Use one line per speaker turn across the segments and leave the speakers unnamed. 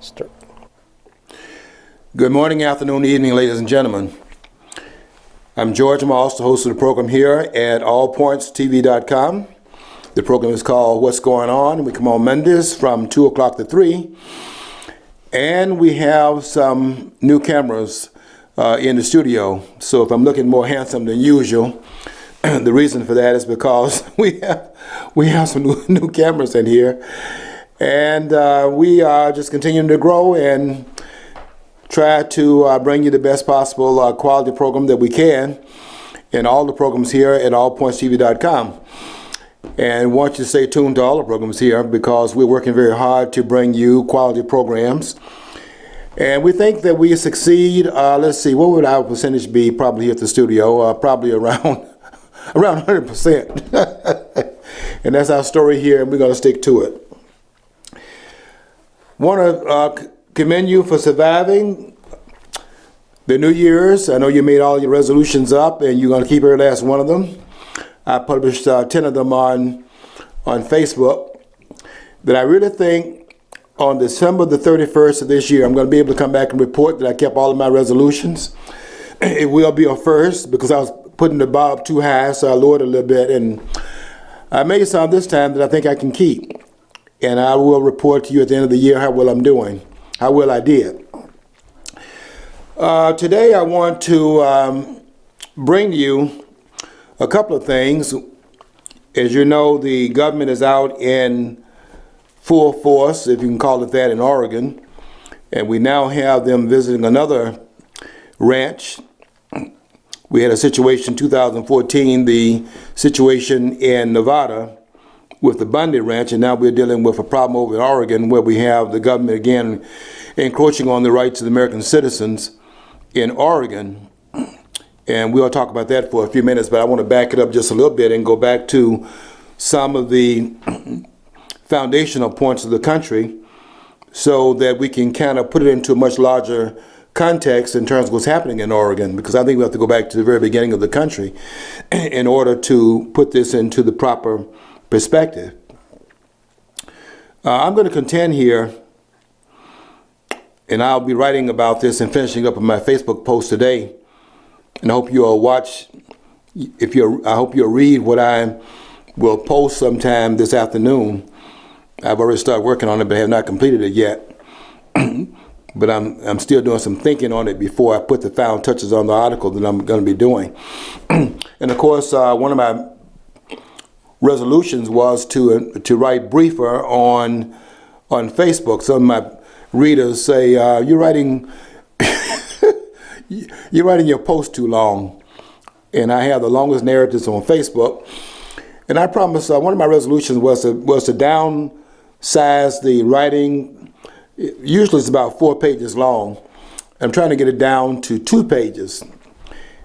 Start.
Good morning, afternoon, evening, ladies and gentlemen. I'm George Moss, the host of the program here at allpointstv.com. The program is called What's Going On. We come on Mondays from 2 o'clock to 3. And we have some new cameras in the studio. So if I'm looking more handsome than usual, the reason for that is because we have some new cameras in here. And we are just continuing to grow and try to bring you the best possible quality program that we can in all the programs here at allpointstv.com. And want you to stay tuned to all the programs here because we're working very hard to bring you quality programs. And we think that we succeed. Let's see, what would our percentage be probably here at the studio? Probably around 100%. And that's our story here, and we're going to stick to it. Want to commend you for surviving the New Year's. I know you made all your resolutions up, and you're going to keep every last one of them. I published 10 of them on Facebook that I really think on December the 31st of this year, I'm going to be able to come back and report that I kept all of my resolutions. It will be a first because I was putting the bar up too high, so I lowered it a little bit, and I made some this time that I think I can keep. And I will report to you at the end of the year how well I'm doing, how well I did. Today I want to bring you a couple of things. As you know, the government is out in full force, if you can call it that, in Oregon. And we now have them visiting another ranch. We had a situation in 2014, the situation in Nevada with the Bundy Ranch, and now we're dealing with a problem over in Oregon where we have the government again encroaching on the rights of the American citizens in Oregon. And we'll talk about that for a few minutes, but I want to back it up just a little bit and go back to some of the foundational points of the country so that we can kind of put it into a much larger context in terms of what's happening in Oregon, because I think we have to go back to the very beginning of the country in order to put this into the proper perspective. I'm going to contend here, and I'll be writing about this and finishing up on my Facebook post today. And I hope you'll watch. I hope you'll read what I will post sometime this afternoon. I've already started working on it, but I have not completed it yet. But I'm still doing some thinking on it before I put the final touches on the article that I'm going to be doing. And of course, one of my resolutions was to write briefer on Facebook. Some of my readers say you're writing your post too long, and I have the longest narratives on Facebook. And I promise one of my resolutions was to downsize the writing. Usually it's about 4 pages long. I'm trying to get it down to 2 pages,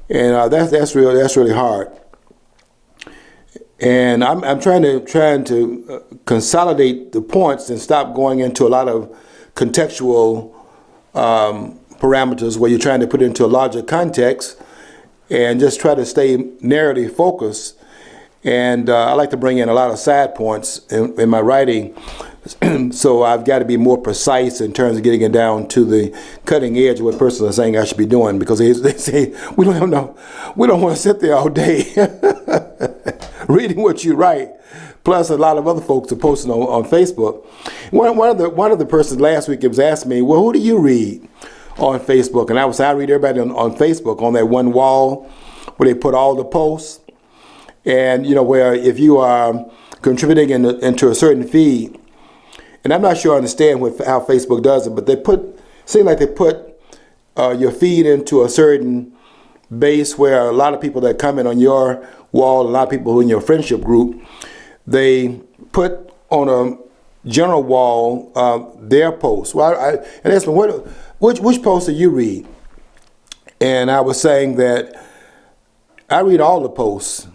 and that's really hard. And I'm trying to consolidate the points and stop going into a lot of contextual parameters where you're trying to put it into a larger context and just try to stay narrative focused. And I like to bring in a lot of side points in my writing. So I've got to be more precise in terms of getting it down to the cutting edge of what person is saying I should be doing, because they say we don't want to sit there all day reading what you write. Plus, a lot of other folks are posting on Facebook. One of the persons last week was asking me, well, who do you read on Facebook? And I read everybody on Facebook on that one wall where they put all the posts. And, where if you are contributing into a certain feed, and I'm not sure I understand how Facebook does it, but they put your feed into a certain base where a lot of people that comment on your wall, a lot of people who are in your friendship group, they put on a general wall their posts. Well, and asked me, which posts do you read? And I was saying that I read all the posts.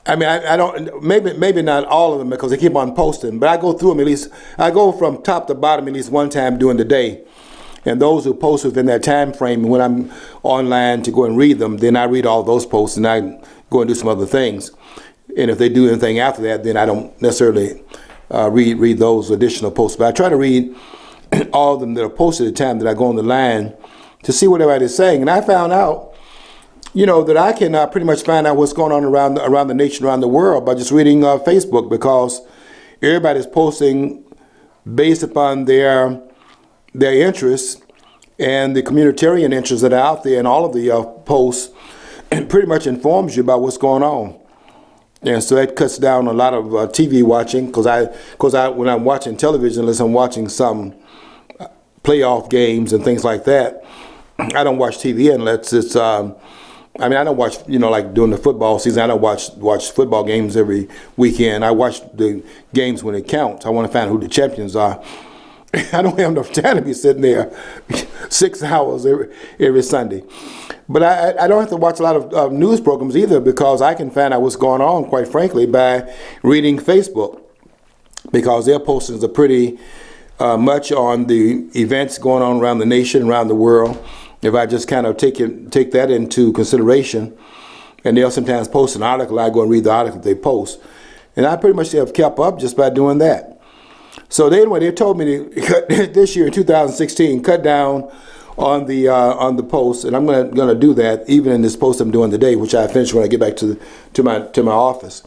I mean, I don't, maybe not all of them because they keep on posting, but I go through them at least. I go from top to bottom at least one time during the day. And those who post within that time frame, when I'm online to go and read them, then I read all those posts and I go and do some other things. And if they do anything after that, then I don't necessarily read those additional posts. But I try to read all of them that are posted at the time that I go on the line to see what everybody's saying. And I found out, that I can pretty much find out what's going on around the nation, around the world by just reading Facebook, because everybody's posting based upon their interests and the communitarian interests that are out there, and all of the posts pretty much informs you about what's going on. And so that cuts down a lot of TV watching, because when I'm watching television, unless I'm watching some playoff games and things like that, I don't watch TV unless it's I don't watch, like during the football season, I don't watch football games every weekend. I watch the games when it counts. I want to find out who the champions are. I don't have enough time to be sitting there 6 hours every Sunday. But I don't have to watch a lot of news programs either, because I can find out what's going on, quite frankly, by reading Facebook, because their postings are pretty much on the events going on around the nation, around the world. If I just kind of take that into consideration, and they'll sometimes post an article, I go and read the article they post. And I pretty much have kept up just by doing that. So they told me to this year in 2016 cut down on the posts, and I'm going to do that even in this post I'm doing today, which I finish when I get back to my office.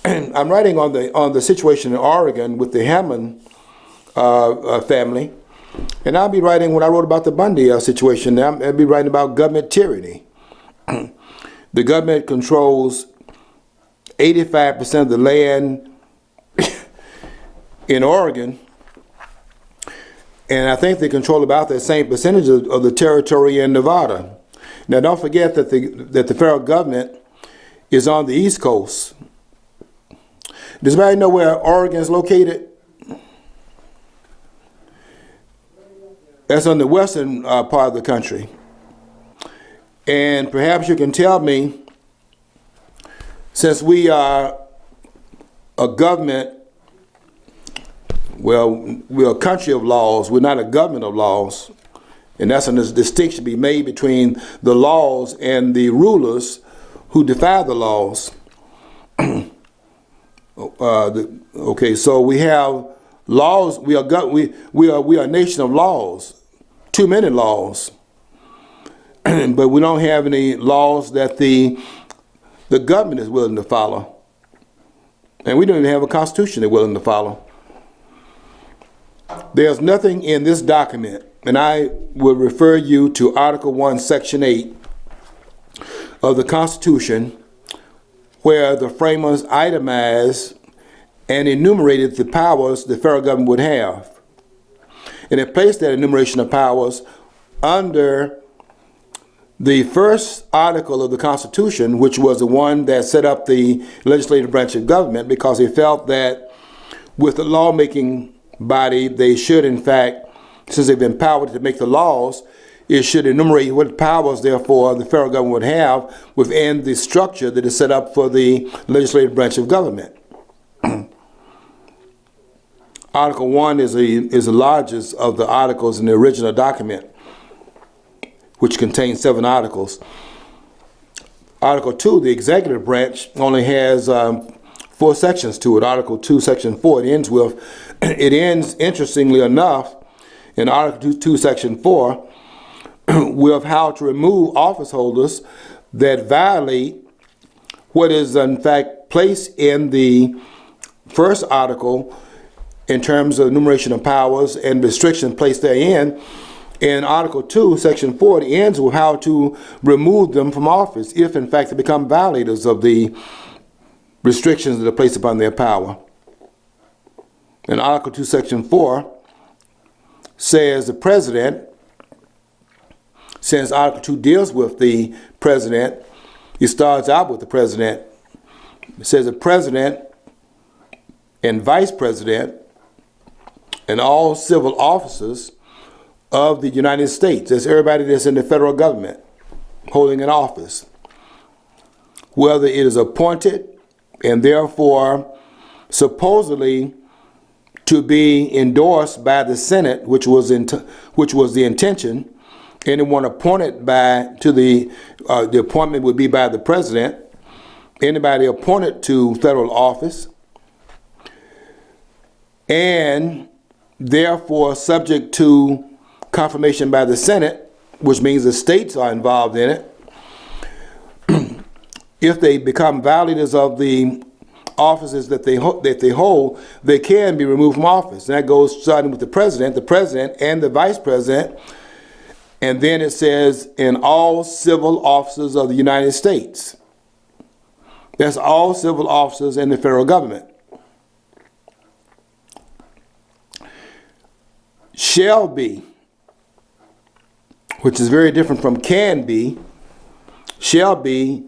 And I'm writing on the situation in Oregon with the Hammond family. And I'll be writing what I wrote about the Bundy situation. Now I'll be writing about government tyranny. The government controls 85% of the land in Oregon, and I think they control about that same percentage of the territory in Nevada. Now, don't forget that the federal government is on the East Coast. Does anybody know where Oregon is located? That's on the western part of the country. And perhaps you can tell me, since we are a government, we're a country of laws, we're not a government of laws, and that's a distinction to be made between the laws and the rulers who defy the laws. Okay, so we have laws. We are a nation of laws. Too many laws, but we don't have any laws that the government is willing to follow, and we don't even have a constitution they're willing to follow. There's nothing in this document, and I will refer you to Article 1, Section 8 of the Constitution, where the framers itemized and enumerated the powers the federal government would have. And it placed that enumeration of powers under the first article of the Constitution, which was the one that set up the legislative branch of government, because they felt that with the lawmaking body, they should, in fact, since they've been empowered to make the laws, it should enumerate what powers, therefore, the federal government would have within the structure that is set up for the legislative branch of government. Article 1 is the largest of the articles in the original document, which contains 7 articles. Article 2, the executive branch, only has 4 sections to it. Article 2, Section 4, it ends, interestingly enough, in Article 2, Section 4, with how to remove office holders that violate what is, in fact, placed in the first article in terms of enumeration of powers and restrictions placed therein. In Article 2, Section 4, it ends with how to remove them from office if, in fact, they become violators of the restrictions that are placed upon their power. In Article 2, Section 4 says the president, since Article 2 deals with the president, it starts out with the president. It says the president and vice president and all civil officers of the United States. That's everybody that's in the federal government holding an office, whether it is appointed and therefore supposedly to be endorsed by the Senate, which was the intention. Anyone appointed the appointment would be by the president. Anybody appointed to federal office and therefore subject to confirmation by the Senate, which means the states are involved in it. If they become violators of the offices that they hold, they can be removed from office. And that goes starting with the president, and the vice president. And then it says, in all civil officers of the United States. That's all civil officers in the federal government. Shall be, which is very different from can be. Shall be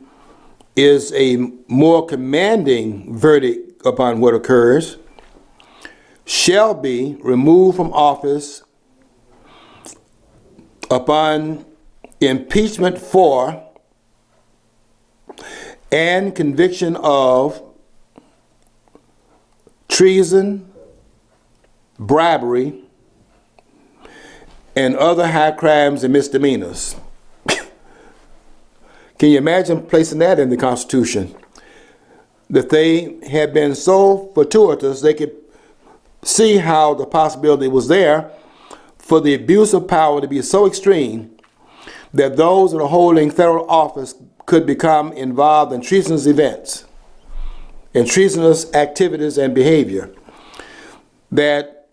is a more commanding verdict upon what occurs. Shall be removed from office upon impeachment for and conviction of treason, bribery, and other high crimes and misdemeanors. Can you imagine placing that in the Constitution? That they had been so fortuitous, they could see how the possibility was there for the abuse of power to be so extreme that those that are holding federal office could become involved in treasonous events and treasonous activities and behavior that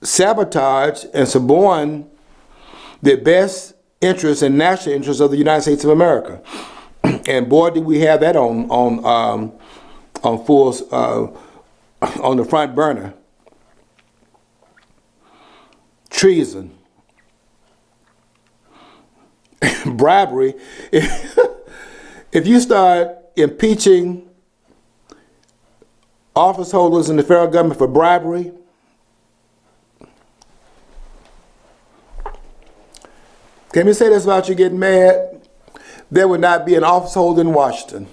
sabotage and suborn the best interests and national interests of the United States of America. And boy, did we have that on the front burner. Treason, bribery. If you start impeaching office holders in the federal government for bribery, can we say this about you getting mad? There would not be an office holder in Washington.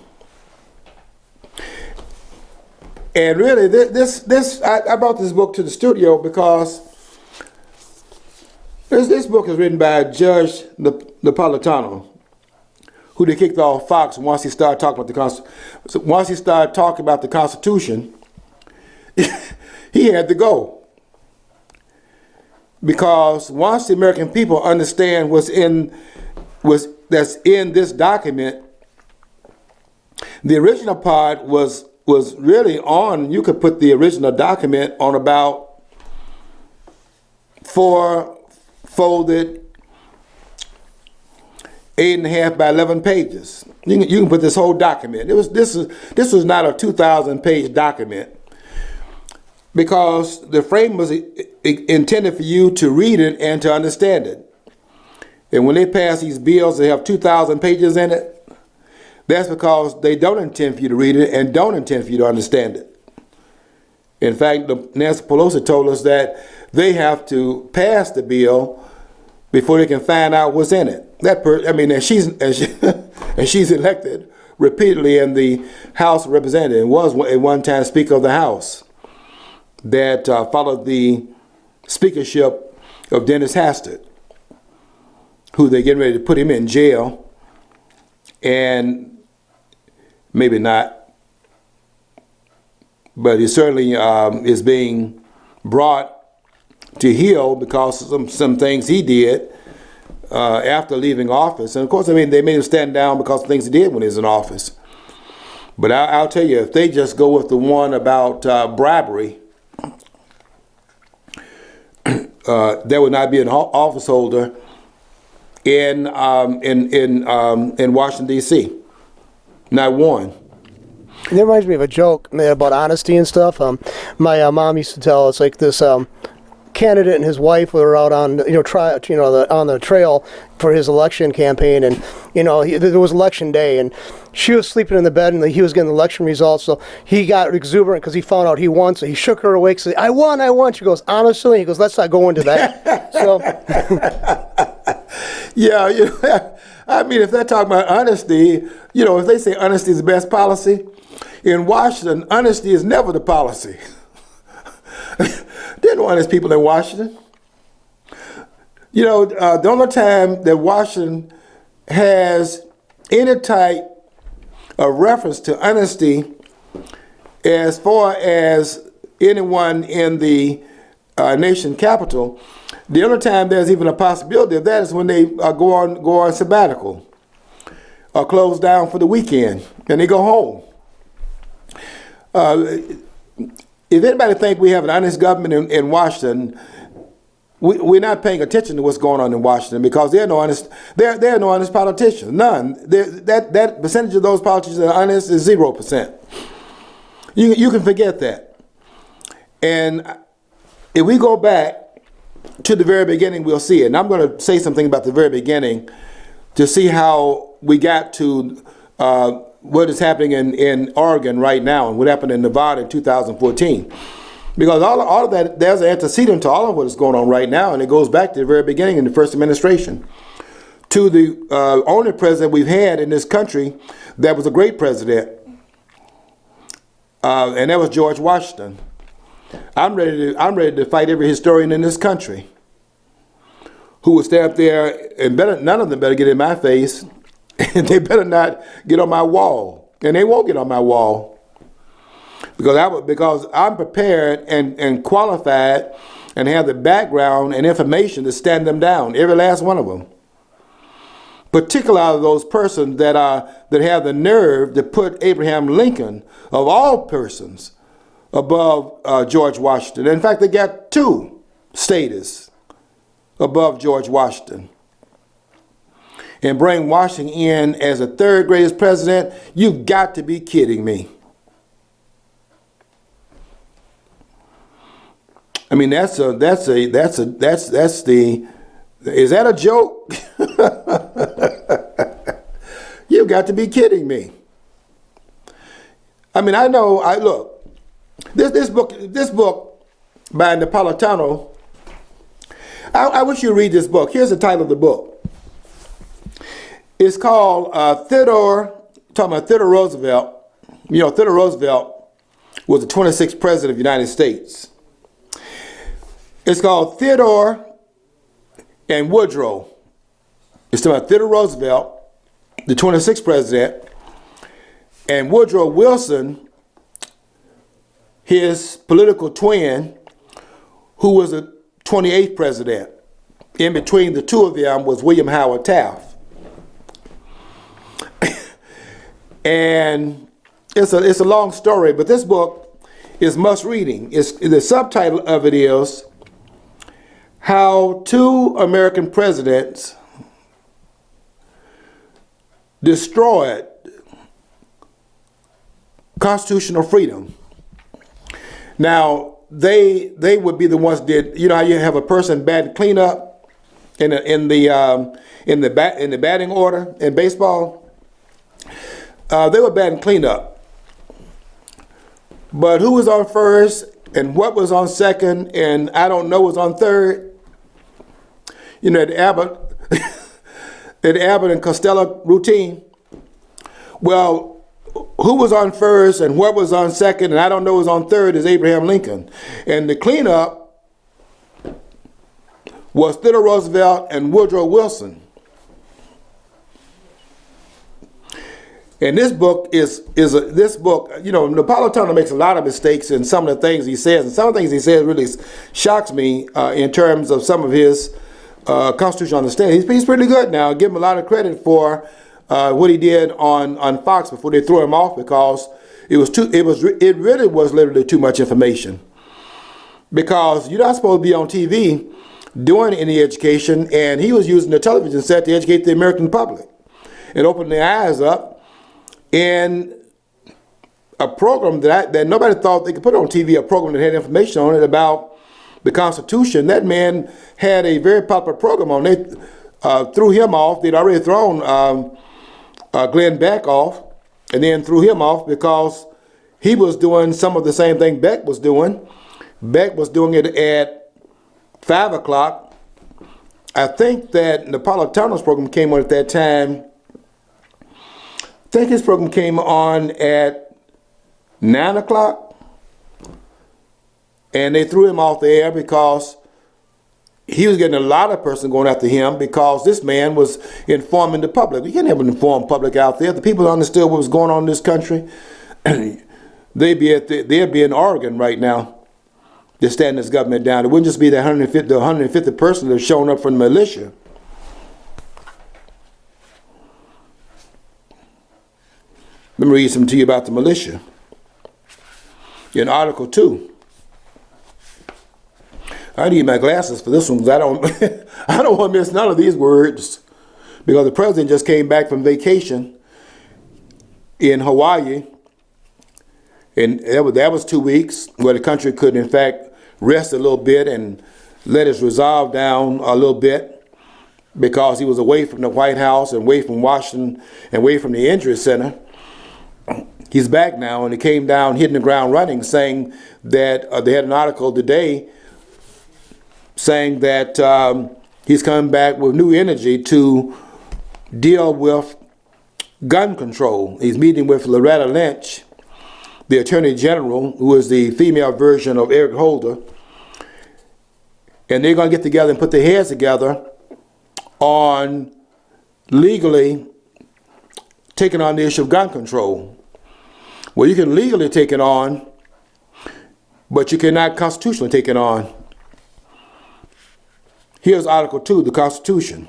And really, I brought this book to the studio because this book is written by Judge Napolitano, who they kicked off Fox once he started talking about the Constitution. He had to go. Because once the American people understand that's in this document, the original part was really on, you could put the original document on about 4 folded 8.5 by 11 pages. You can put this whole document. This was not a 2,000-page document, because the frame was intended for you to read it and to understand it. And when they pass these bills that have 2,000 pages in it, that's because they don't intend for you to read it and don't intend for you to understand it. In fact, Nancy Pelosi told us that they have to pass the bill before they can find out what's in it. And she's elected repeatedly in the House of Representatives, and was at one time Speaker of the House, that followed the speakership of Dennis Hastert, who they're getting ready to put him in jail, and maybe not, but he certainly is being brought to heel because of some things he did after leaving office. And of course, they made him stand down because of things he did when he was in office. But I'll tell you, if they just go with the one about bribery, there would not be an office holder in Washington, D.C. Not one.
It reminds me of a joke about honesty and stuff. My mom used to tell us, like, this candidate and his wife were out on on the trail for his election campaign, and there was election day, and she was sleeping in the bed, and he was getting the election results, so he got exuberant because he found out he won, so he shook her awake, said, I won. She goes, honestly? He goes, let's not go into that. So
yeah, if they're talking about honesty, if they say honesty is the best policy, in Washington, honesty is never the policy. There are no honest people in Washington. The only time that Washington has any type of reference to honesty as far as anyone in the nation capital. The only time there's even a possibility of that is when they go on sabbatical or close down for the weekend and they go home. If anybody think we have an honest government in Washington, we're not paying attention to what's going on in Washington, because there are no honest politicians. None. That percentage of those politicians that are honest is 0%. You can forget that. And if we go back to the very beginning, we'll see it. And I'm going to say something about the very beginning to see how we got to what is happening in Oregon right now and what happened in Nevada in 2014. Because all of that, there's an antecedent to all of what is going on right now, and it goes back to the very beginning in the first administration, to the only president we've had in this country that was a great president, and that was George Washington. I'm ready to fight every historian in this country who would stand up there, and none of them better get in my face, and they better not get on my wall, and they won't get on my wall. Because I'm prepared and qualified and have the background and information to stand them down, every last one of them. Particularly out of those persons that have the nerve to put Abraham Lincoln, of all persons, above George Washington. In fact, they got two status above George Washington. And bring Washington in as the third greatest president. You've got to be kidding me. I mean, is that a joke? You've got to be kidding me. I mean, look, this book by Napolitano, I wish you'd read this book. Here's the title of the book. It's called talking about Theodore Roosevelt. You know, Theodore Roosevelt was the 26th president of the United States. It's called Theodore and Woodrow. It's about Theodore Roosevelt, the 26th president, and Woodrow Wilson, his political twin, who was the 28th president. In between the two of them was William Howard Taft. And it's a long story, but this book is must reading. The subtitle of it is How Two American Presidents Destroyed Constitutional Freedom. Now, they would be the ones that did, you know how you have a person batting cleanup in the batting order in baseball? They were batting cleanup. But who was on first and what was on second and I don't know was on third? You know, the Abbott and Costello routine. Well, who was on first and what was on second and I don't know was on third is Abraham Lincoln. And the cleanup was Theodore Roosevelt and Woodrow Wilson. And this book this book, you know, Napolitano makes a lot of mistakes in some of the things he says, and some of the things he says really shocks me in terms of some of his constitutional understanding. He's pretty good now. I give him a lot of credit for what he did on Fox before they threw him off, because it really was literally too much information. Because you're not supposed to be on TV doing any education, and he was using the television set to educate the American public and open their eyes up. In a program that nobody thought they could put on TV, a program that had information on it about the Constitution. That man had a very popular program on it. Threw him off. They'd already thrown Glenn Beck off, and then threw him off because he was doing some of the same thing Beck was doing. Beck was doing it at 5 o'clock. I think that Napolitano's program came on at that time. I think his program came on at 9 o'clock, and they threw him off the air because he was getting a lot of person going after him because this man was informing the public. You can't have an informed public out there. The people who understood what was going on in this country, they'd be in Oregon right now. to stand this government down. It wouldn't just be the 150 person that's shown up from the militia. Let me read something to you about the militia. In Article 2. I need my glasses for this one because I don't I don't want to miss none of these words, because the president just came back from vacation in Hawaii, and that was 2 weeks where the country could in fact rest a little bit and let its resolve down a little bit, because he was away from the White House and away from Washington and away from the Injury Center. He's back now, and he came down hitting the ground running, saying that they had an article today saying that he's coming back with new energy to deal with gun control. He's meeting with Loretta Lynch, the Attorney General, who is the female version of Eric Holder, and they're going to get together and put their heads together on legally taking on the issue of gun control. Well, you can legally take it on, but you cannot constitutionally take it on. Here's Article 2, the Constitution.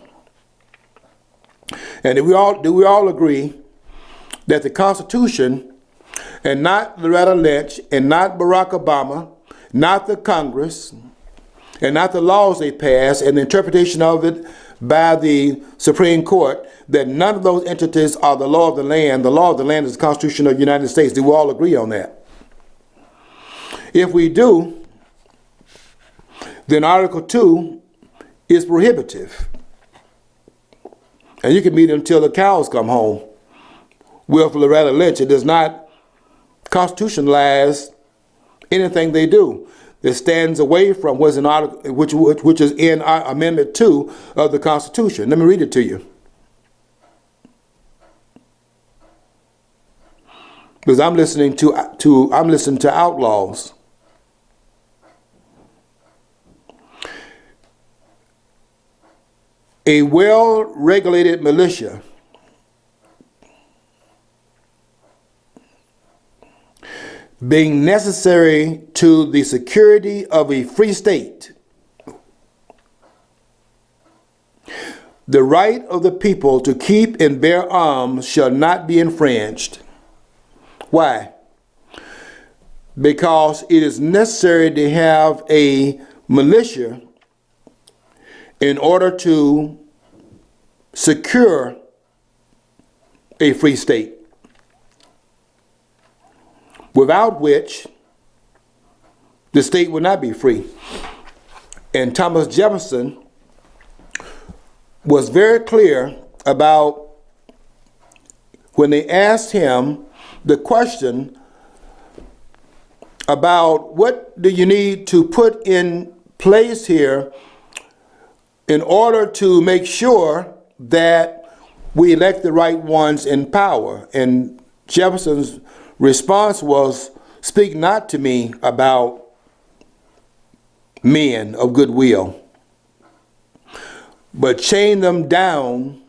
And do we all agree that the Constitution, and not Loretta Lynch, and not Barack Obama, not the Congress, and not the laws they pass, and the interpretation of it by the Supreme Court, that none of those entities are the law of the land. The law of the land is the Constitution of the United States. Do we all agree on that? If we do, then Article 2 is prohibitive. And you can meet until the cows come home. With Loretta Lynch, it does not constitutionalize anything they do. That stands away from what's in article, which is in Amendment 2 of the Constitution. Let me read it to you. Because I'm listening to outlaws. A well-regulated militia being necessary to the security of a free state, the right of the people to keep and bear arms shall not be infringed. Why? Because it is necessary to have a militia in order to secure a free state, without which the state would not be free. And Thomas Jefferson was very clear about, when they asked him the question about what do you need to put in place here in order to make sure that we elect the right ones in power. And Jefferson's response was, speak not to me about men of good will, but chain them down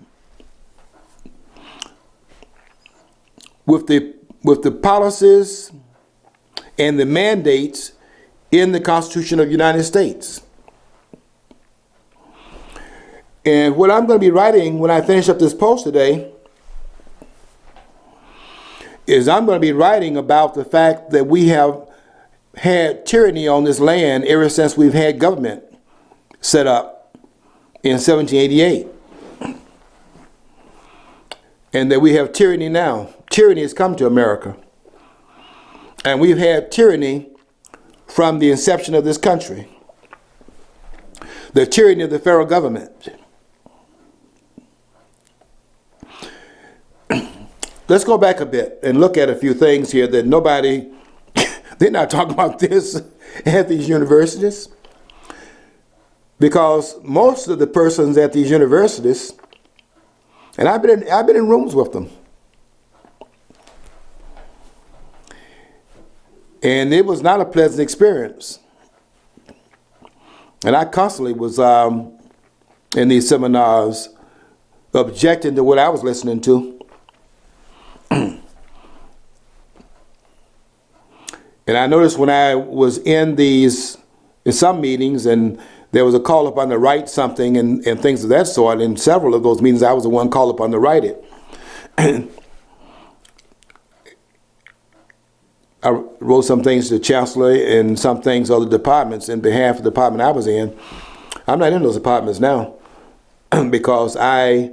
with the policies and the mandates in the Constitution of the United States. And what I'm going to be writing when I finish up this post today is I'm going to be writing about the fact that we have had tyranny on this land ever since we've had government set up in 1788. And that we have tyranny now. Tyranny has come to America. And we've had tyranny from the inception of this country. The tyranny of the federal government. Let's go back a bit and look at a few things here that they're not talking about this at these universities. Because most of the persons at these universities, and I've been in rooms with them, and it was not a pleasant experience. And I constantly was in these seminars objecting to what I was listening to. And I noticed when I was in these in some meetings, and there was a call upon to write something and things of that sort. In several of those meetings, I was the one called upon to write it. I wrote some things to the chancellor and some things to other departments in behalf of the department I was in. I'm not in those departments now because I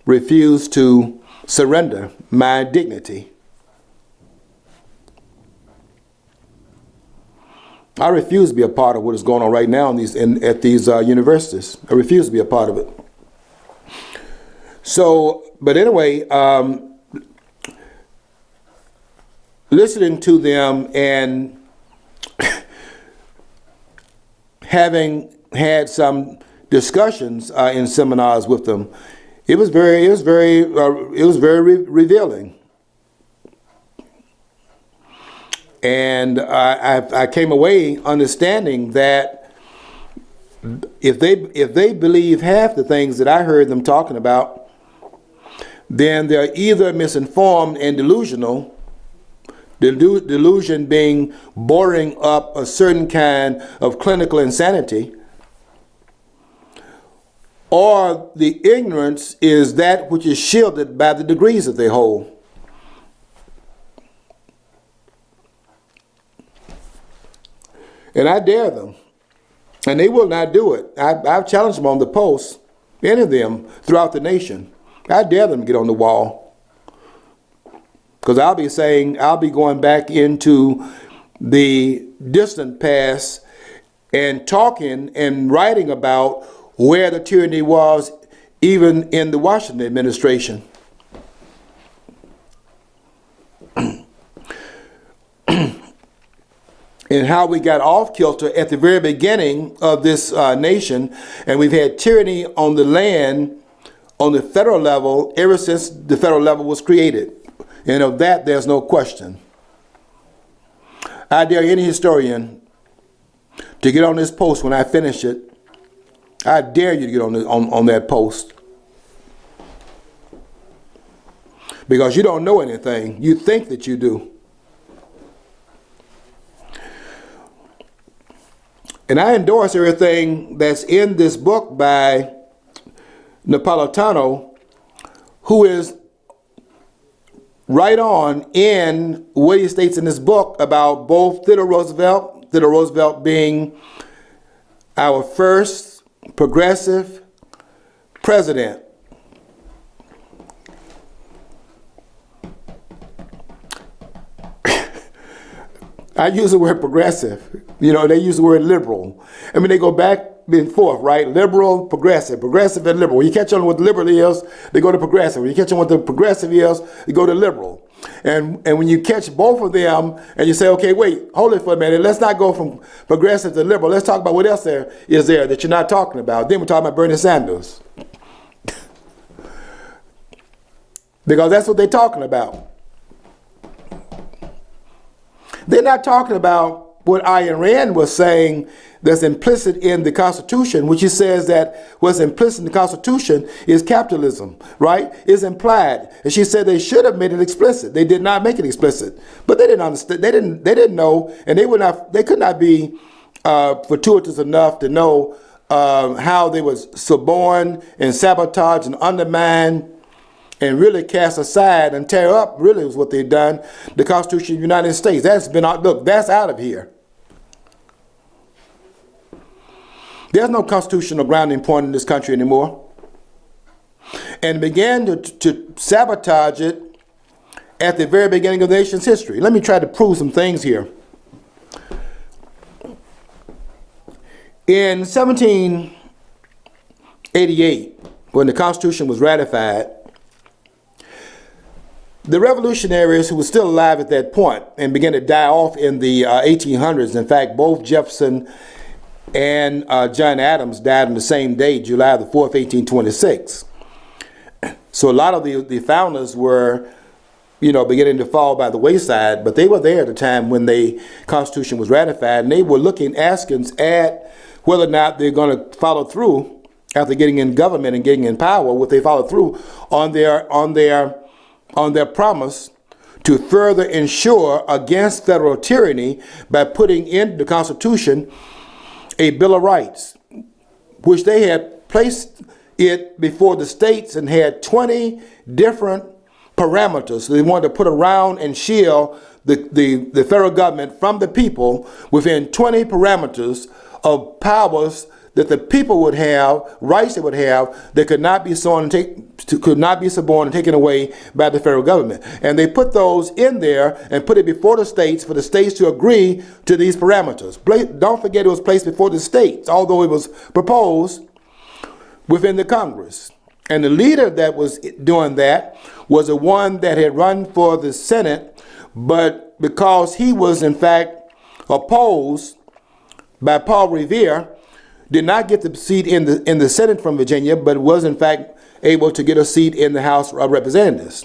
refuse to surrender my dignity. I refuse to be a part of what is going on right now at these universities. I refuse to be a part of it. So, but anyway, listening to them and having had some discussions in seminars with them, it was very revealing. And I came away understanding that if they believe half the things that I heard them talking about, then they're either misinformed and delusional, delusion being boring up a certain kind of clinical insanity, or the ignorance is that which is shielded by the degrees that they hold. And I dare them, and they will not do it. I've challenged them on the post, any of them throughout the nation. I dare them to get on the wall. Because I'll be going back into the distant past and talking and writing about where the tyranny was even in the Washington administration. And how we got off kilter at the very beginning of this nation, and we've had tyranny on the land on the federal level ever since the federal level was created. And of that, there's no question. I dare any historian to get on this post when I finish it. I dare you to get on that post. Because you don't know anything. You think that you do. And I endorse everything that's in this book by Napolitano, who is right on in what he states in this book about both Theodore Roosevelt being our first progressive president. I use the word progressive. You know, they use the word liberal. I mean, they go back and forth, right? Liberal, progressive, progressive and liberal. When you catch on what liberal is, they go to progressive. When you catch on what the progressive is, you go to liberal. And when you catch both of them and you say, okay, wait, hold it for a minute. Let's not go from progressive to liberal. Let's talk about what else there is there that you're not talking about. Then we're talking about Bernie Sanders. Because that's what they're talking about. They're not talking about what Ayn Rand was saying that's implicit in the Constitution, which he says that what's implicit in the Constitution is capitalism, right? Is implied. And she said they should have made it explicit. They did not make it explicit. But they didn't understand. They didn't know, and they could not be fortuitous enough to know how they was suborn and sabotage and undermine and really cast aside and tear up, really was what they've done, the Constitution of the United States. That's been out, look, that's out of here. There's no constitutional grounding point in this country anymore. And began to sabotage it at the very beginning of the nation's history. Let me try to prove some things here. In 1788, when the Constitution was ratified, the revolutionaries who were still alive at that point and began to die off in the 1800s, in fact, both Jefferson and John Adams died on the same day, July the 4th, 1826. So a lot of the founders were, beginning to fall by the wayside, but they were there at the time when the Constitution was ratified, and they were looking askance at whether or not they're going to follow through after getting in government and getting in power. Would they follow through on their promise to further ensure against federal tyranny by putting in the Constitution a Bill of Rights, which they had placed it before the states and had 20 different parameters. So they wanted to put around and shield the federal government from the people within 20 parameters of powers that the people would have, rights they would have, that could not be suborned and taken away by the federal government. And they put those in there and put it before the states for the states to agree to these parameters. Don't forget it was placed before the states, although it was proposed within the Congress. And the leader that was doing that was the one that had run for the Senate, but because he was in fact opposed by Paul Revere, did not get the seat in the Senate from Virginia, but was in fact able to get a seat in the House of Representatives.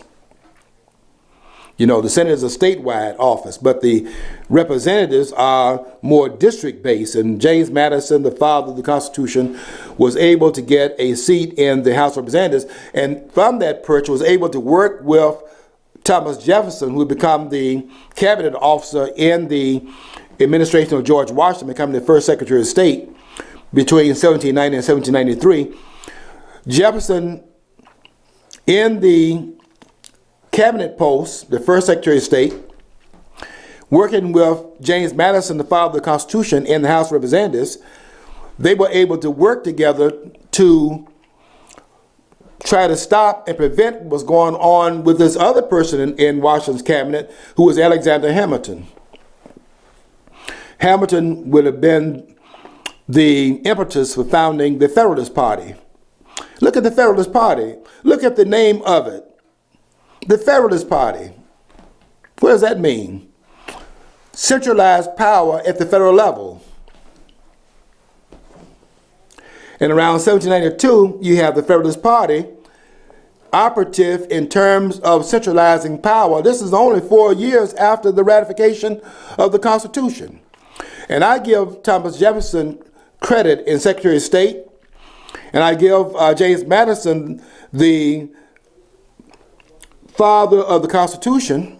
You know, the Senate is a statewide office, but the representatives are more district-based. And James Madison, the father of the Constitution, was able to get a seat in the House of Representatives, and from that perch was able to work with Thomas Jefferson, who had become the cabinet officer in the administration of George Washington, becoming the first Secretary of State between 1790 and 1793. Jefferson, in the cabinet post, the first Secretary of State, working with James Madison, the father of the Constitution, in the House of Representatives, they were able to work together to try to stop and prevent what was going on with this other person in Washington's cabinet, who was Alexander Hamilton. Hamilton would have been the impetus for founding the Federalist Party. Look at the Federalist Party. Look at the name of it. The Federalist Party. What does that mean? Centralized power at the federal level. And around 1792, you have the Federalist Party operative in terms of centralizing power. This is only 4 years after the ratification of the Constitution. And I give Thomas Jefferson credit in Secretary of State, and I give James Madison, the father of the Constitution,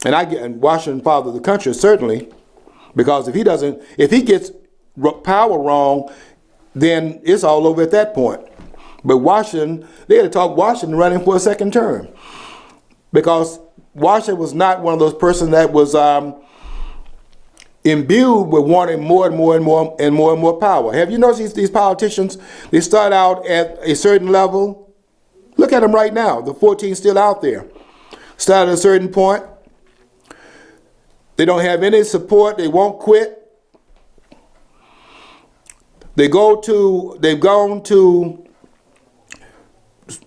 and Washington, father of the country, certainly, because if he gets power wrong, then it's all over at that point. But Washington, they had to talk Washington running for a second term, because Washington was not one of those persons that was imbued with wanting more and more and more and more and more power. Have you noticed these politicians? They start out at a certain level. Look at them right now. The 14 still out there. Start at a certain point. They don't have any support. They won't quit. They've gone to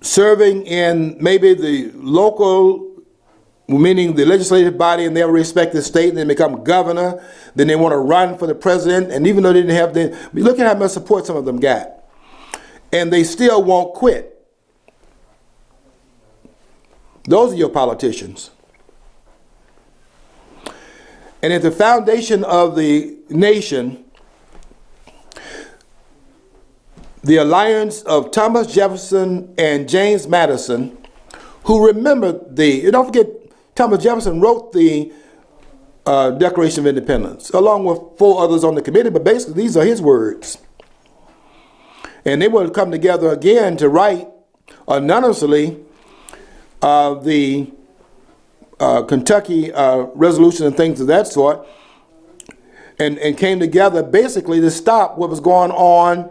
serving in maybe the local, meaning the legislative body in their respective state, and they become governor. Then they want to run for the president, and even though they didn't have look at how much support some of them got, and they still won't quit. Those are your politicians. And at the foundation of the nation, the alliance of Thomas Jefferson and James Madison, who don't forget, Thomas Jefferson wrote the Declaration of Independence, along with 4 others on the committee, but basically these are his words. And they would come together again to write anonymously the Kentucky resolution and things of that sort, and came together basically to stop what was going on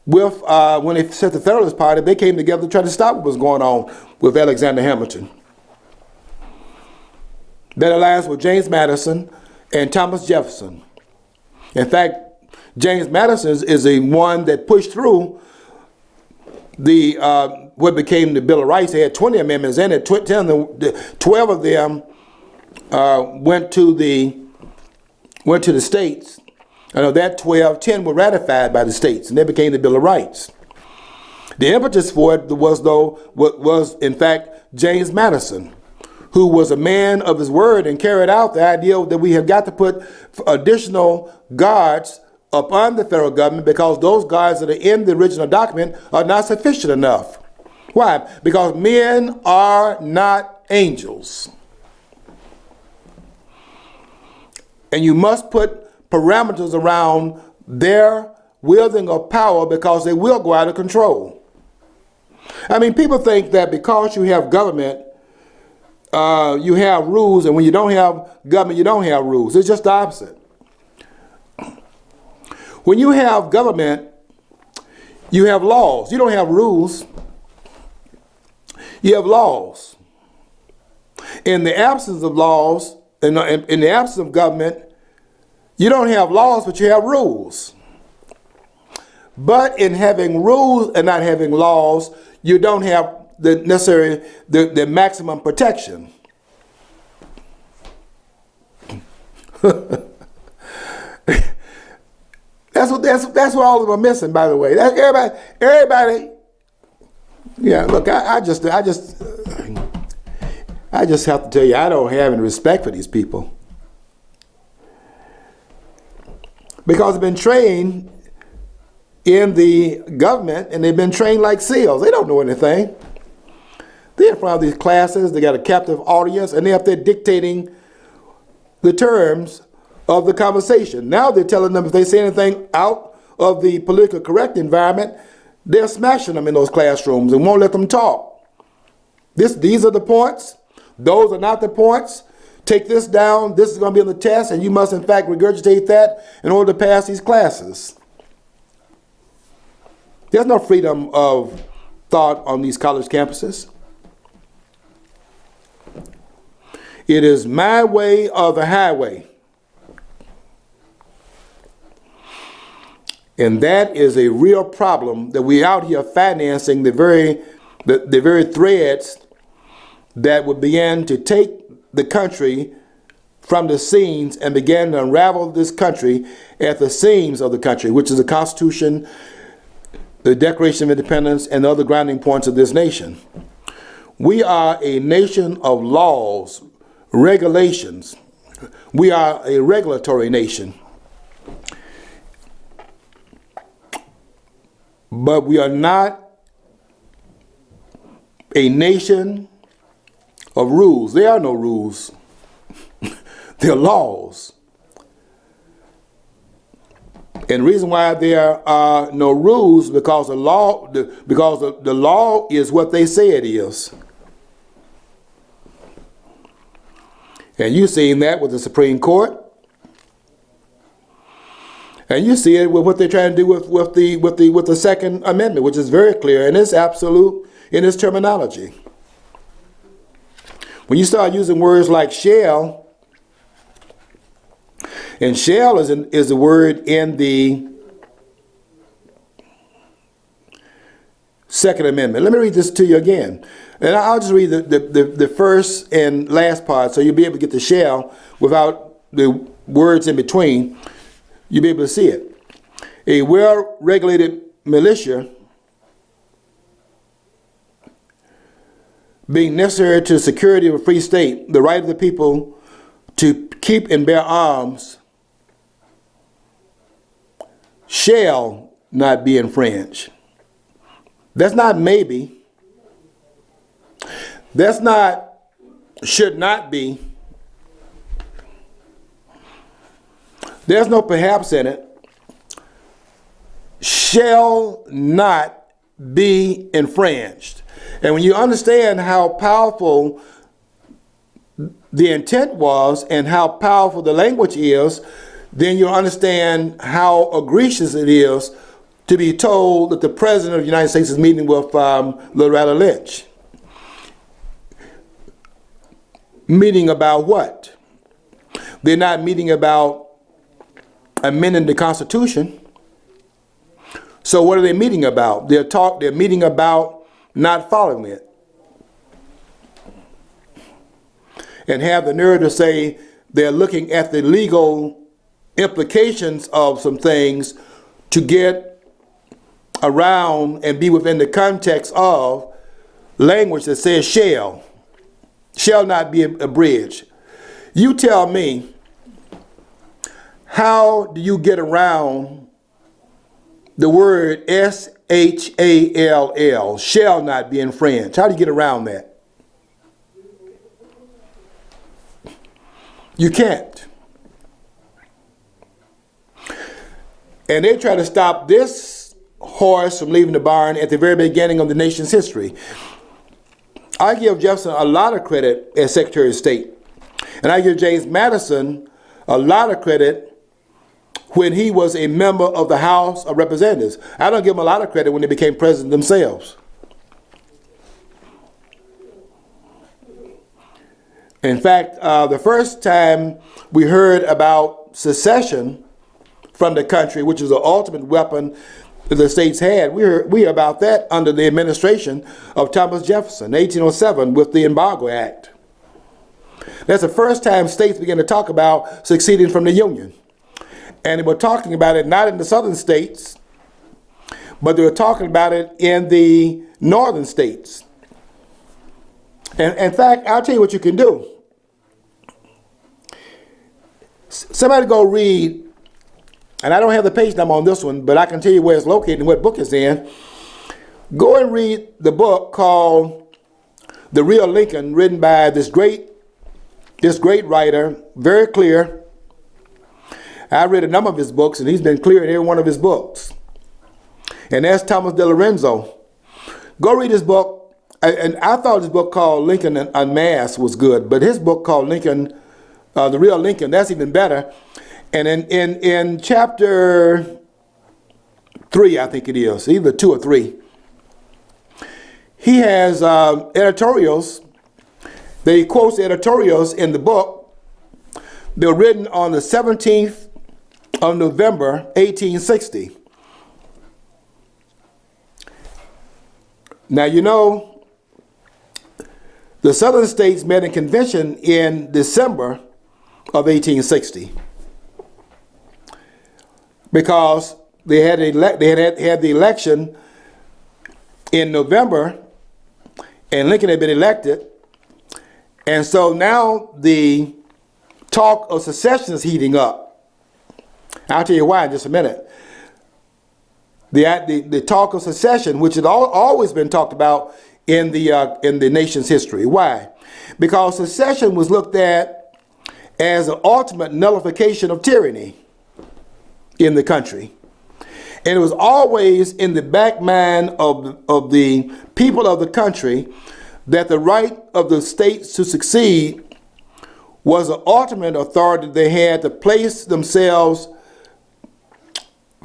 with, when they set the Federalist Party, they came together to try to stop what was going on with Alexander Hamilton. That alliance with James Madison and Thomas Jefferson. In fact, James Madison is the one that pushed through the what became the Bill of Rights. They had 20 amendments in it. 12 of them went to the states. And of that 12, 10 were ratified by the states, and they became the Bill of Rights. The impetus for it was in fact James Madison, who was a man of his word and carried out the idea that we have got to put additional guards upon the federal government, because those guards that are in the original document are not sufficient enough. Why? Because men are not angels. And you must put parameters around their wielding of power, because they will go out of control. I mean, people think that because you have government, you have rules, and when you don't have government, you don't have rules. It's just the opposite. When you have government, you have laws. You don't have rules. You have laws. In the absence of laws, in the absence of government, you don't have laws, but you have rules. But in having rules and not having laws, you don't have the necessary, the maximum protection. That's what all of them are missing, by the way. Everybody. Yeah, look, I just have to tell you, I don't have any respect for these people, because they've been trained in the government, and they've been trained like seals. They don't know anything. They're in front of these classes. They got a captive audience, and they're up there dictating the terms of the conversation. Now they're telling them if they say anything out of the politically correct environment, they're smashing them in those classrooms and won't let them talk. These are the points. Those are not the points. Take this down. This is going to be on the test, and you must, in fact, regurgitate that in order to pass these classes. There's no freedom of thought on these college campuses. It is my way or the highway. And that is a real problem, that we're out here financing the very threads that would begin to take the country from the seams and begin to unravel this country at the seams of the country, which is the Constitution, the Declaration of Independence, and the other grounding points of this nation. We are a nation of laws, regulations. We are a regulatory nation. But we are not a nation of rules. There are no rules. There are laws. And the reason why there are no rules because the law is what they say it is. And you've seen that with the Supreme Court. And you see it with what they're trying to do with the Second Amendment, which is very clear and it's absolute in its terminology. When you start using words like shall, and shall is the word in the Second Amendment. Let me read this to you again. And I'll just read the first and last part, so you'll be able to get the shall without the words in between. You'll be able to see it. A well-regulated militia being necessary to the security of a free state, the right of the people to keep and bear arms shall not be infringed. That's not maybe. That's not should not be. There's no perhaps in it. Shall not be infringed. And when you understand how powerful the intent was and how powerful the language is, then you'll understand how egregious it is to be told that the President of the United States is meeting with Loretta Lynch. Meeting about what? They're not meeting about amending the Constitution. So what are they meeting about? They're meeting about not following it. And have the nerve to say they're looking at the legal implications of some things to get around and be within the context of language that says shall not be abridged. You tell me, how do you get around the word shall, shall not be infringed? How do you get around that? You can't. And they try to stop this horse from leaving the barn at the very beginning of the nation's history. I give Jefferson a lot of credit as Secretary of State. And I give James Madison a lot of credit when he was a member of the House of Representatives. I don't give them a lot of credit when they became president themselves. In fact, the first time we heard about secession from the country, which is the ultimate weapon that the states had, we heard about that under the administration of Thomas Jefferson, 1807, with the Embargo Act. That's the first time states began to talk about seceding from the Union. And they were talking about it not in the southern states, but they were talking about it in the northern states. And in fact, I'll tell you what you can do. Somebody go read, and I don't have the page number on this one, but I can tell you where it's located and what book it's in. Go and read the book called The Real Lincoln, written by this great writer, very clear. I read a number of his books, and he's been clear in every one of his books. And that's Thomas De Lorenzo. Go read his book. And I thought his book called Lincoln Unmasked was good, but his book called Lincoln, The Real Lincoln, that's even better. And in chapter 3, I think it is, either 2 or 3, he has editorials. He quotes editorials in the book. They're written on the 17th of November, 1860. Now, you know, the southern states met in convention in December of 1860 because they had the election in November, and Lincoln had been elected. And so now the talk of secession is heating up. I'll tell you why in just a minute. The talk of secession, which had always been talked about in the nation's history. Why? Because secession was looked at as an ultimate nullification of tyranny in the country. And it was always in the back mind of the people of the country that the right of the states to succeed was an ultimate authority they had to place themselves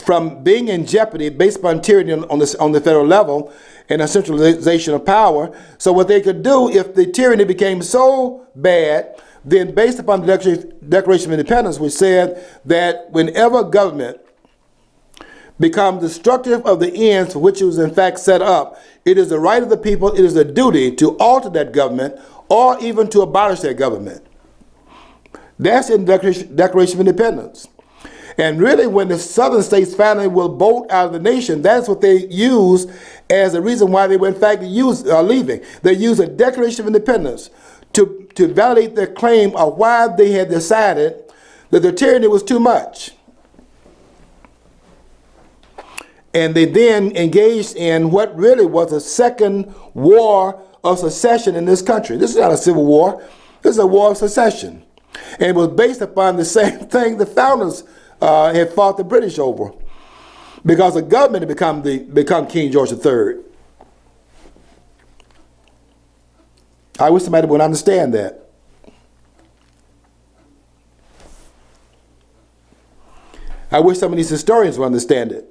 from being in jeopardy based upon tyranny on the federal level and a centralization of power. So what they could do if the tyranny became so bad, then based upon the Declaration of Independence, which said that whenever government becomes destructive of the ends for which it was in fact set up, it is the right of the people, it is a duty to alter that government or even to abolish that government. That's in the Declaration of Independence. And really, when the southern states finally will bolt out of the nation, that's what they use as a reason why they were in fact leaving. They use a Declaration of Independence to validate their claim of why they had decided that the tyranny was too much. And they then engaged in what really was a second war of secession in this country. This is not a civil war. This is a war of secession. And it was based upon the same thing the founders had fought the British over, because the government had become King George III. I wish somebody would understand that. I wish some of these historians would understand it.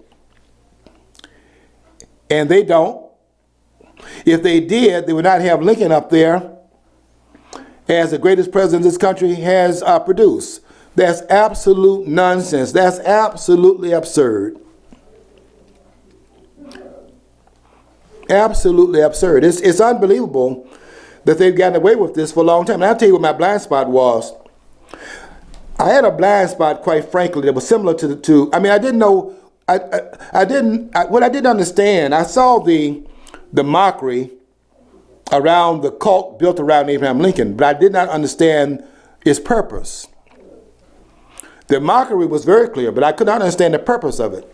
And they don't. If they did, they would not have Lincoln up there as the greatest president this country has produced. That's absolute nonsense. That's absolutely absurd. Absolutely absurd. It's unbelievable that they've gotten away with this for a long time. And I'll tell you what my blind spot was. I had a blind spot, quite frankly, that was similar to I mean, I didn't know, what I didn't understand, I saw the mockery around the cult built around Abraham Lincoln, but I did not understand its purpose. The mockery was very clear, but I could not understand the purpose of it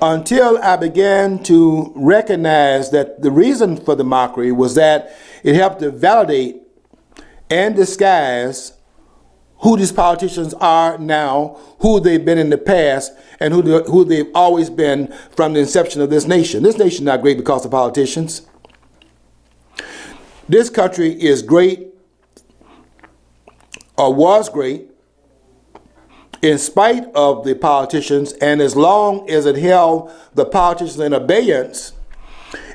until I began to recognize that the reason for the mockery was that it helped to validate and disguise who these politicians are now, who they've been in the past, and who they've always been from the inception of this nation. This nation is not great because of politicians. This country is great, or was great, in spite of the politicians, and as long as it held the politicians in abeyance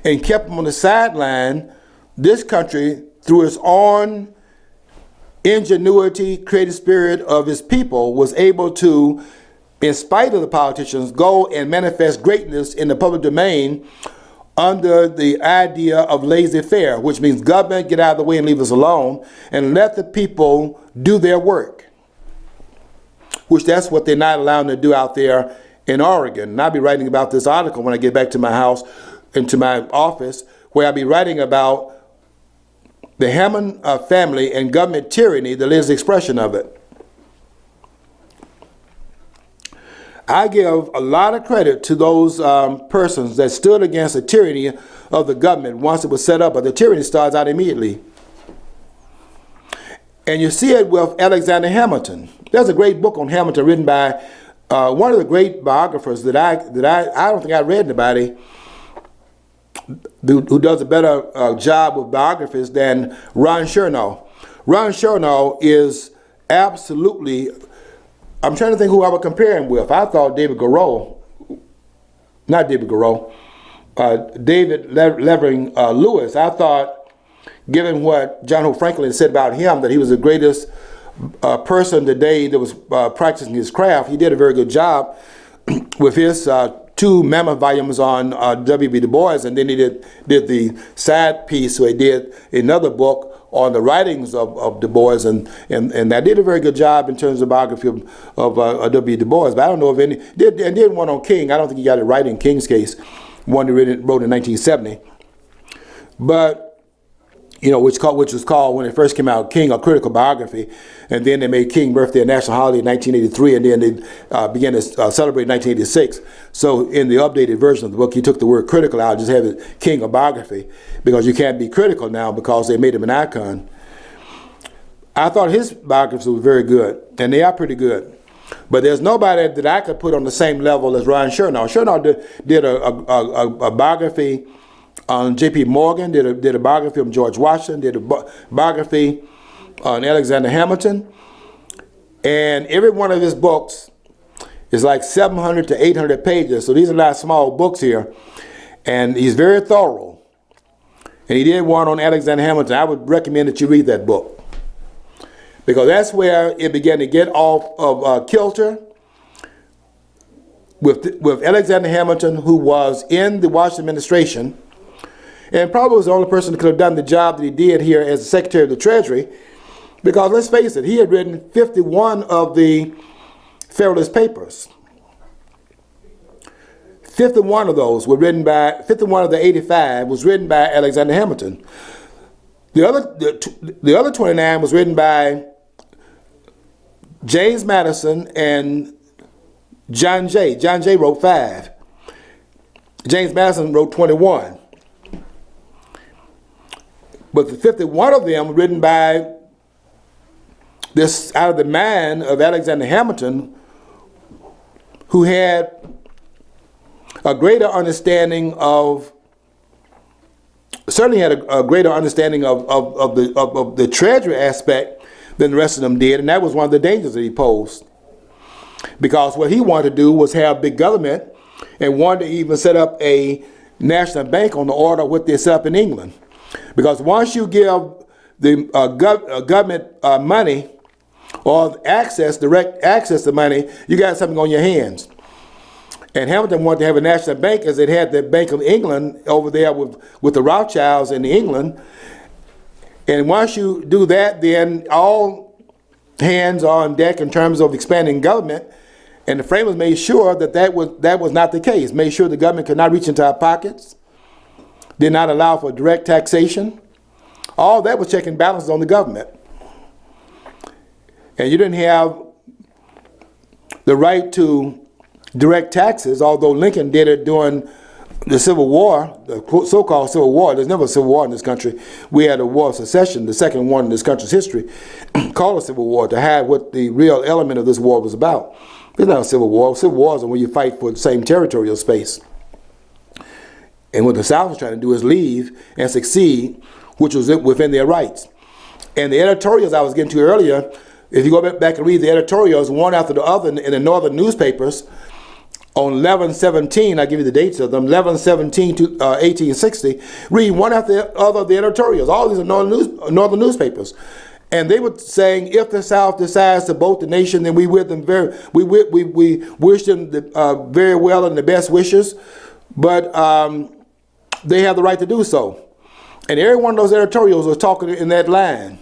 and kept them on the sideline, this country, through its own ingenuity, creative spirit of its people, was able to, in spite of the politicians, go and manifest greatness in the public domain under the idea of laissez-faire, which means government, get out of the way and leave us alone, and let the people do their work, which that's what they're not allowing to do out there in Oregon. And I'll be writing about this article when I get back to my house and to my office, where I'll be writing about the Hammond family and government tyranny, the latest expression of it. I give a lot of credit to those persons that stood against the tyranny of the government once it was set up, but the tyranny starts out immediately. And you see it with Alexander Hamilton. There's a great book on Hamilton written by one of the great biographers that I don't think I read anybody who does a better job with biographies than Ron Chernow. Ron Chernow is absolutely, I'm trying to think who I would compare him with. I thought David Garreau, not David Garreau, David Levering Lewis. I thought, given what John Hope Franklin said about him, that he was the greatest person today that was practicing his craft. He did a very good job with his 2 mammoth volumes on W.B. Du Bois, and then he did the side piece, so he did another book on the writings of Du Bois, and I did a very good job in terms of biography of W.B. Du Bois, but I don't know if any, did one on King. I don't think he got it right in King's case, one he wrote in 1970, but you know, which was called, when it first came out, King, a critical biography. And then they made King birthday a national holiday in 1983, and then they began to celebrate in 1986. So in the updated version of the book, he took the word critical out, just have it King, a biography, because you can't be critical now because they made him an icon. I thought his biographies were very good, and they are pretty good. But there's nobody that I could put on the same level as Ron Chernow. Chernow did a biography on J.P. Morgan, did a biography on George Washington, did a biography on Alexander Hamilton, and every one of his books is like 700 to 800 pages, so these are not small books here, and he's very thorough. And he did one on Alexander Hamilton. I would recommend that you read that book, because that's where it began to get off of kilter with Alexander Hamilton, who was in the Washington administration, and probably was the only person that could have done the job that he did here as the Secretary of the Treasury, because let's face it, he had written 51 of the Federalist Papers. 51 of those were written by, 51 of the 85 was written by Alexander Hamilton. The other 29 was written by James Madison and John Jay. John Jay wrote 5. James Madison wrote 21. But the 51 of them were written by this, out of the mind of Alexander Hamilton, who had a greater understanding of, certainly had a greater understanding of the treasury aspect than the rest of them did, and that was one of the dangers that he posed. Because what he wanted to do was have big government, and wanted to even set up a national bank on the order of what they set up in England. Because once you give the government money or access, direct access to money, you got something on your hands. And Hamilton wanted to have a national bank, as it had the Bank of England over there with the Rothschilds in England. And once you do that, then all hands are on deck in terms of expanding government. And the framers made sure that was not the case. Made sure the government could not reach into our pockets. Did not allow for direct taxation. All that was checking balances on the government. And you didn't have the right to direct taxes, although Lincoln did it during the Civil War, the so-called Civil War, there's never a Civil War in this country. We had a War of Secession, the second one in this country's history, called a Civil War to hide what the real element of this war was about. It's not a Civil War. Civil Wars are when you fight for the same territorial space. And what the South was trying to do is leave and succeed, which was within their rights. And the editorials I was getting to earlier, if you go back and read the editorials, one after the other in the northern newspapers, on 11/17, I'll give you the dates of them, 11/17 to 1860, read one after the other of the editorials. All these are northern newspapers. And they were saying, if the South decides to vote the nation, then we wish them very well and the best wishes, but they have the right to do so. And every one of those editorials was talking in that line.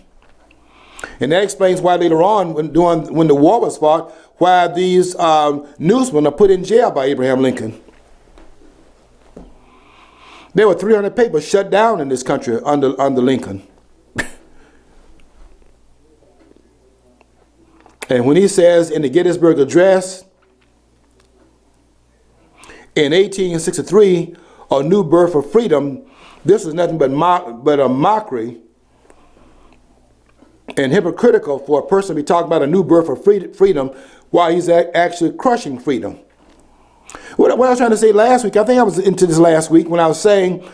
And that explains why later on, when the war was fought, why these newsmen are put in jail by Abraham Lincoln. There were 300 papers shut down in this country under Lincoln. And when he says in the Gettysburg Address, in 1863, a new birth of freedom, this is nothing but a mockery and hypocritical for a person to be talking about a new birth of freedom while he's actually crushing freedom. What I was trying to say last week, I think I was into this last week when I was saying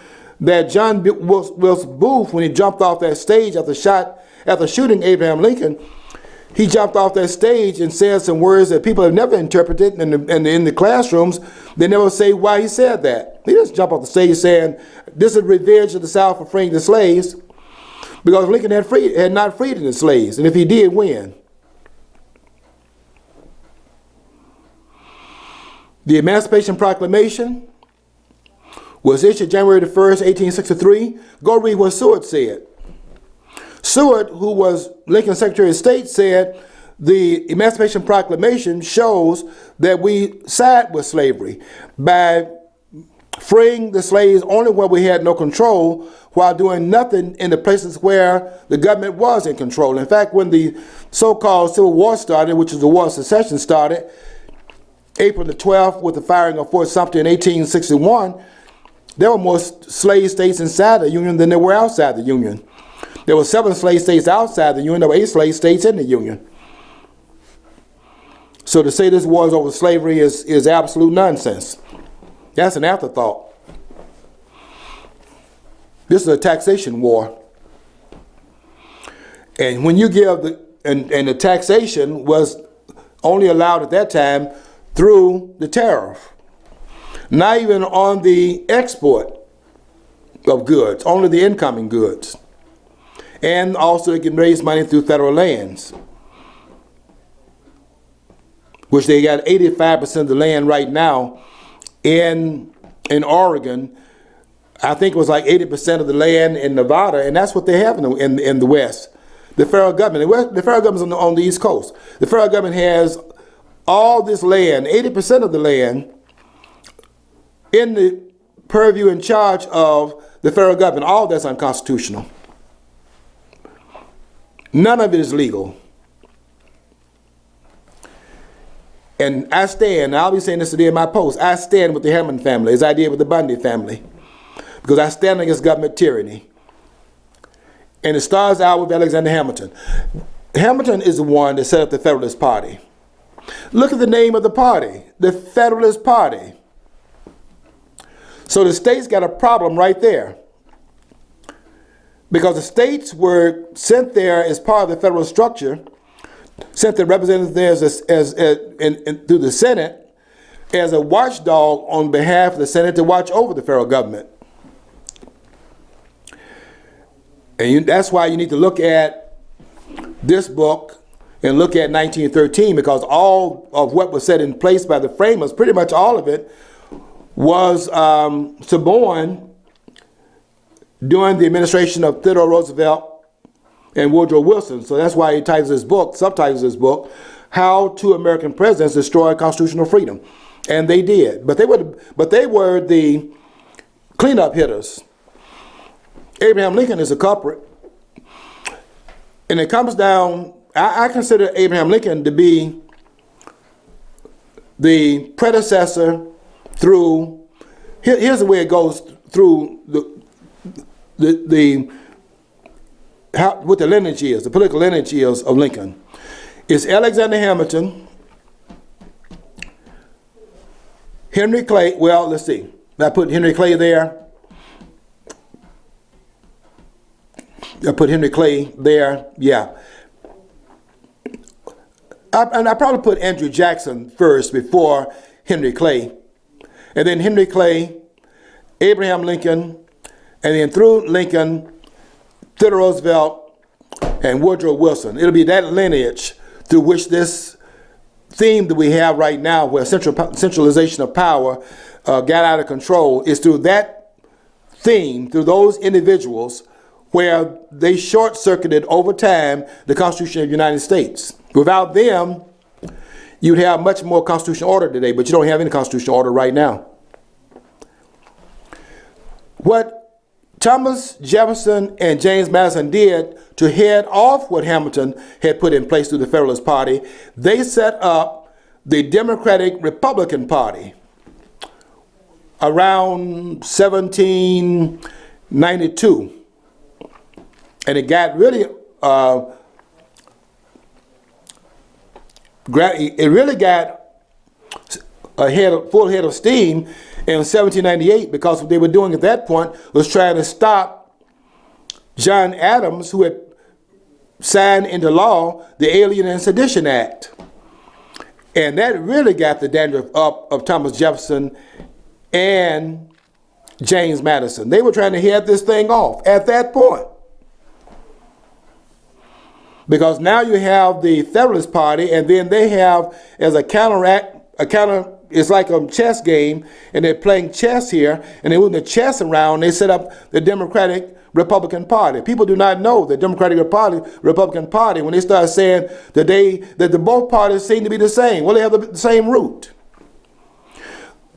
that John Wilkes Booth, when he jumped off that stage after shooting Abraham Lincoln, he jumped off that stage and said some words that people have never interpreted, and in the classrooms, they never say why he said that. He doesn't jump off the stage saying, this is revenge of the South for freeing the slaves, because Lincoln had not freed the slaves, and if he did, when? The Emancipation Proclamation was issued January the 1st, 1863. Go read what Seward said. Seward, who was Lincoln's Secretary of State, said the Emancipation Proclamation shows that we side with slavery by freeing the slaves only where we had no control, while doing nothing in the places where the government was in control. In fact, when the so-called Civil War started, which is the War of Secession started, April the 12th, with the firing of Fort Sumter in 1861, there were more slave states inside the Union than there were outside the Union. There were 7 slave states outside the Union. There were 8 slave states in the Union. So to say this war is over slavery is absolute nonsense. That's an afterthought. This is a taxation war. And when you give the taxation was only allowed at that time through the tariff. Not even on the export of goods, only the incoming goods. And also they can raise money through federal lands, which they got 85% of the land right now in Oregon. I think it was like 80% of the land in Nevada, and that's what they have in the West. The federal government, the federal government is on the East Coast. The federal government has all this land, 80% of the land, in the purview and charge of the federal government. All that's unconstitutional. None of it is legal. And I stand, I'll be saying this today in my post, I stand with the Hammond family, as I did with the Bundy family, because I stand against government tyranny. And it starts out with Alexander Hamilton. Hamilton is the one that set up the Federalist Party. Look at the name of the party, the Federalist Party. So the states got a problem right there, because the states were sent there as part of the federal structure, sent their representatives through the Senate as a watchdog on behalf of the Senate to watch over the federal government. And that's why you need to look at this book and look at 1913, because all of what was set in place by the framers, pretty much all of it, was suborned during the administration of Theodore Roosevelt and Woodrow Wilson. So that's why he subtitles his book, How Two American Presidents Destroyed Constitutional Freedom. And they did. But they were the cleanup hitters. Abraham Lincoln is a culprit. And it comes down, I consider Abraham Lincoln to be the predecessor through here's the way it goes through what the lineage is, the political lineage is of Lincoln. It's Alexander Hamilton, Henry Clay. Well, let's see. I put Henry Clay there. Yeah. I probably put Andrew Jackson first before Henry Clay. And then Henry Clay, Abraham Lincoln, and then through Lincoln, Theodore Roosevelt, and Woodrow Wilson. It'll be that lineage through which this theme that we have right now, where centralization of power got out of control, is through that theme, through those individuals, where they short-circuited over time the Constitution of the United States. Without them, you'd have much more constitutional order today, but you don't have any constitutional order right now. What Thomas Jefferson and James Madison did to head off what Hamilton had put in place through the Federalist Party, they set up the Democratic Republican Party around 1792. And it got really, got full head of steam in 1798, because what they were doing at that point was trying to stop John Adams, who had signed into law the Alien and Sedition Act. And that really got the dandruff up of Thomas Jefferson and James Madison. They were trying to head this thing off at that point. Because now you have the Federalist Party, and then they have, as a it's like a chess game, and they're playing chess here, and they move the chess around, they set up the Democratic Republican Party. People do not know the Democratic Republican Party, when they start saying that the both parties seem to be the same. Well, they have the same root.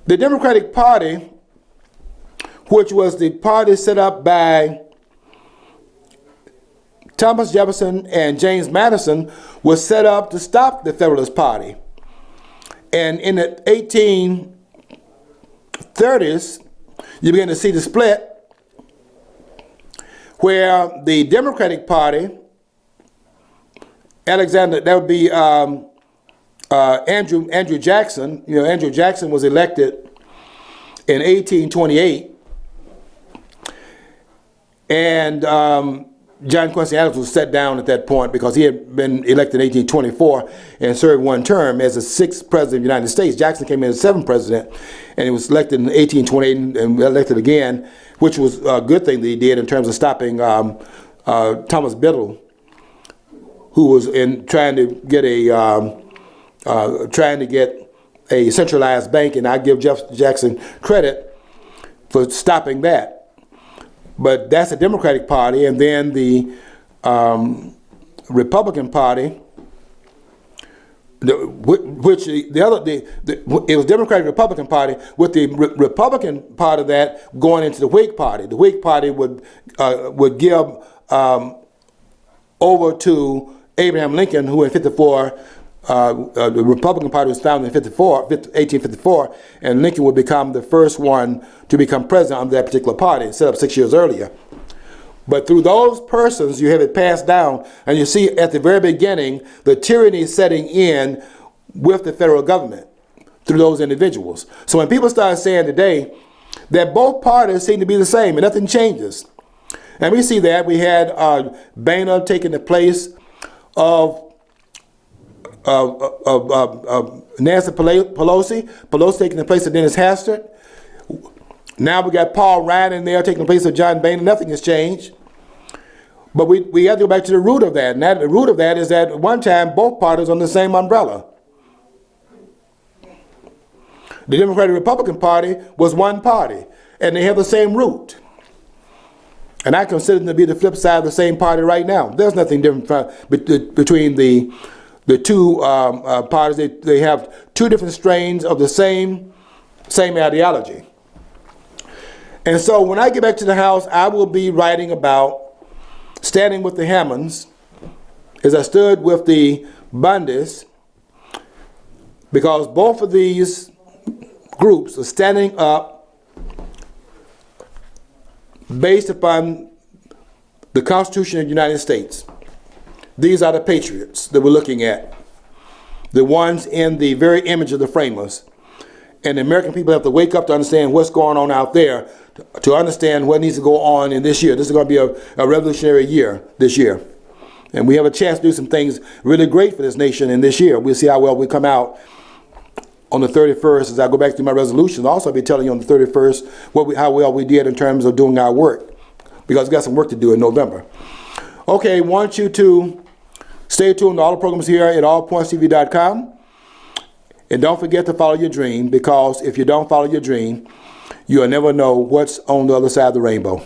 The Democratic Party, which was the party set up by Thomas Jefferson and James Madison, was set up to stop the Federalist Party. And in the 1830s, you begin to see the split, where the Democratic Party, that would be Andrew Jackson. Andrew Jackson was elected in 1828, and John Quincy Adams was set down at that point because he had been elected in 1824 and served one term as the 6th president of the United States. Jackson came in as 7th president, and he was elected in 1828 and elected again, which was a good thing that he did in terms of stopping Thomas Biddle, who was trying to get a centralized bank, and I give Jackson credit for stopping that. But that's the Democratic Party, and then the Republican Party, it was Democratic Republican Party, with the Republican part of that going into the Whig Party. The Whig Party would give over to Abraham Lincoln, who in 54. The Republican Party was founded in 1854, and Lincoln would become the first one to become president under that particular party, set up 6 years earlier. But through those persons, you have it passed down, and you see at the very beginning the tyranny setting in with the federal government through those individuals. So when people start saying today that both parties seem to be the same and nothing changes, and we see that we had Boehner taking the place of Nancy Pelosi taking the place of Dennis Hastert. Now we got Paul Ryan in there taking the place of John Boehner. Nothing has changed. But we have to go back to the root of that. And the root of that is that at one time both parties on the same umbrella. The Democratic Republican Party was one party, and they have the same root. And I consider them to be the flip side of the same party right now. There's nothing different between the two parties. They have two different strains of the same ideology. And so when I get back to the house, I will be writing about standing with the Hammonds as I stood with the Bundys, because both of these groups are standing up based upon the Constitution of the United States. These are the patriots that we're looking at, the ones in the very image of the framers. And the American people have to wake up to understand what's going on out there, to understand what needs to go on in this year. This is going to be a revolutionary year this year. And we have a chance to do some things really great for this nation in this year. We'll see how well we come out on the 31st. As I go back through my resolutions, I'll also be telling you on the 31st how well we did in terms of doing our work, because we got some work to do in November. Okay, want you to stay tuned to all the programs here at allpointstv.com. And don't forget to follow your dream, because if you don't follow your dream, you'll never know what's on the other side of the rainbow.